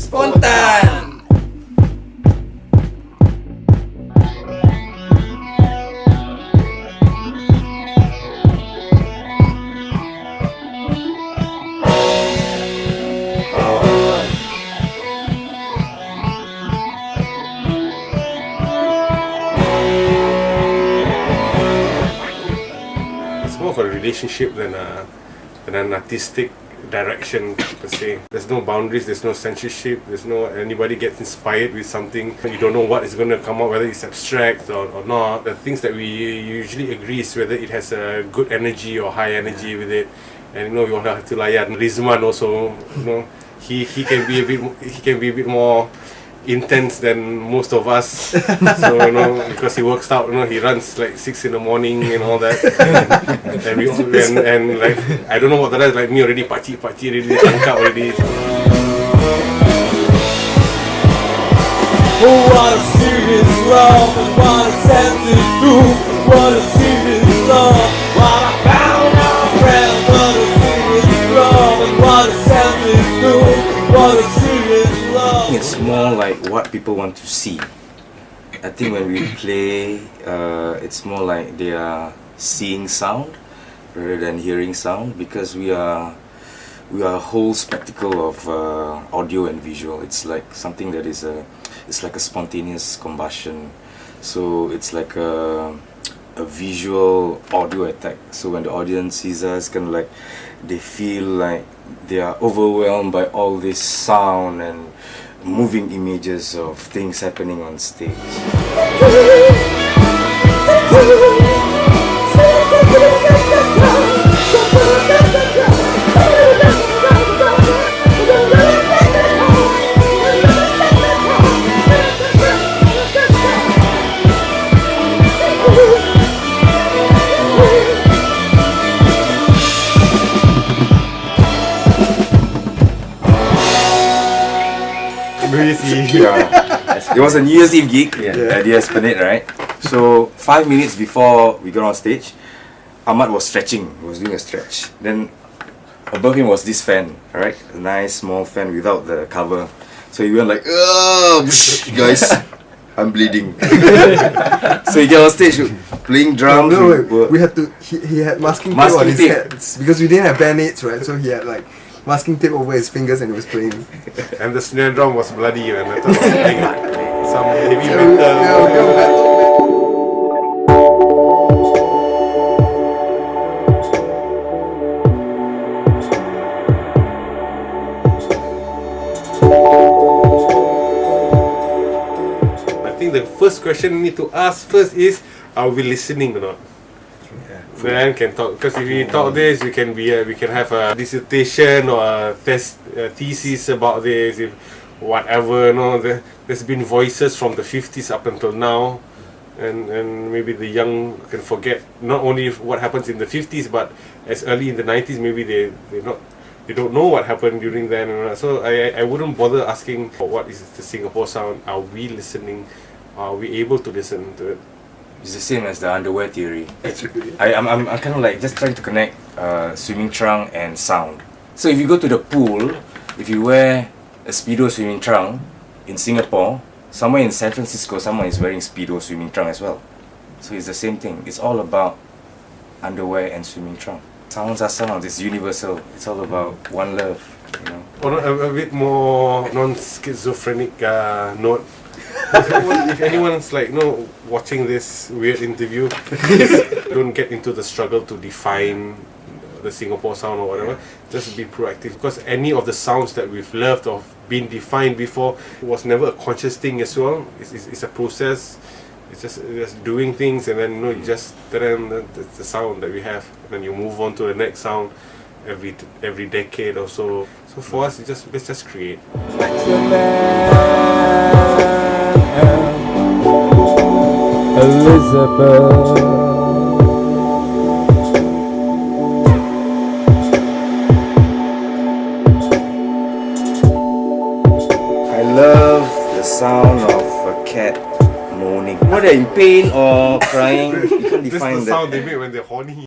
Spontan. It's more of a relationship than an artistic direction per se. There's no boundaries, there's no censorship, there's no anybody gets inspired with something. You don't know what is going to come out, whether it's abstract or not. The things that we usually agree is whether it has a good energy or high energy with it. And we want to have to layan Rizman also. He can be a bit more intense than most of us. So because he works out, he runs like 6 in the morning and all that. and like I don't know what the rest, like me already party already, tangkap already. Oh, what a serious love, and what a sense do. What a serious love, what I found our friend. What a serious love, and what a sense do. What a serious love. It's more like what people want to see. I think when we play, it's more like they are seeing sound rather than hearing sound, because we are a whole spectacle of audio and visual. It's like something that is it's like a spontaneous combustion. So it's like a visual audio attack. So when the audience sees us, kind of like they feel like they are overwhelmed by all this sound and moving images of things happening on stage. Yeah. It was a New Year's Eve gig at the Esplanade, right? So 5 minutes before we got on stage, Ahmad was stretching. He was doing a stretch. Then above him was this fan, alright? A nice small fan without the cover. So he went like, "Oh, guys, I'm bleeding." So he got on stage playing drums. We had to. He had masking tape on his head because we didn't have band-aids, right? So he had like masking tape over his fingers and he was playing. And the snare drum was bloody, and I thought I was playing some heavy metal. I think the first question we need to ask first is, are we listening or not? Then can talk, because if we talk this, we can have a dissertation or a thesis about this, if whatever. There's been voices from the 50s up until now, and maybe the young can forget not only what happens in the 50s, but as early in the 90s, maybe they don't know what happened during then. So I wouldn't bother asking what is the Singapore sound. Are we listening? Are we able to listen to it? It's the same as the underwear theory. I'm kind of like just trying to connect swimming trunk and sound. So if you go to the pool, if you wear a Speedo swimming trunk in Singapore, somewhere in San Francisco, someone is wearing Speedo swimming trunk as well. So it's the same thing. It's all about underwear and swimming trunk. Sounds are sounds. It's universal. It's all about one love, On a bit more non-schizophrenic note. If anyone's like watching this weird interview, don't get into the struggle to define the Singapore sound or whatever. Just be proactive, because any of the sounds that we've loved or been defined before was never a conscious thing as well. It's a process. It's just doing things, and then you just the sound that we have, and then you move on to the next sound every decade or so. So for us, let's just create. Elizabeth. I love the sound of a cat moaning. Whether in pain or crying, you can't This is define the that. sound they make when they're horny.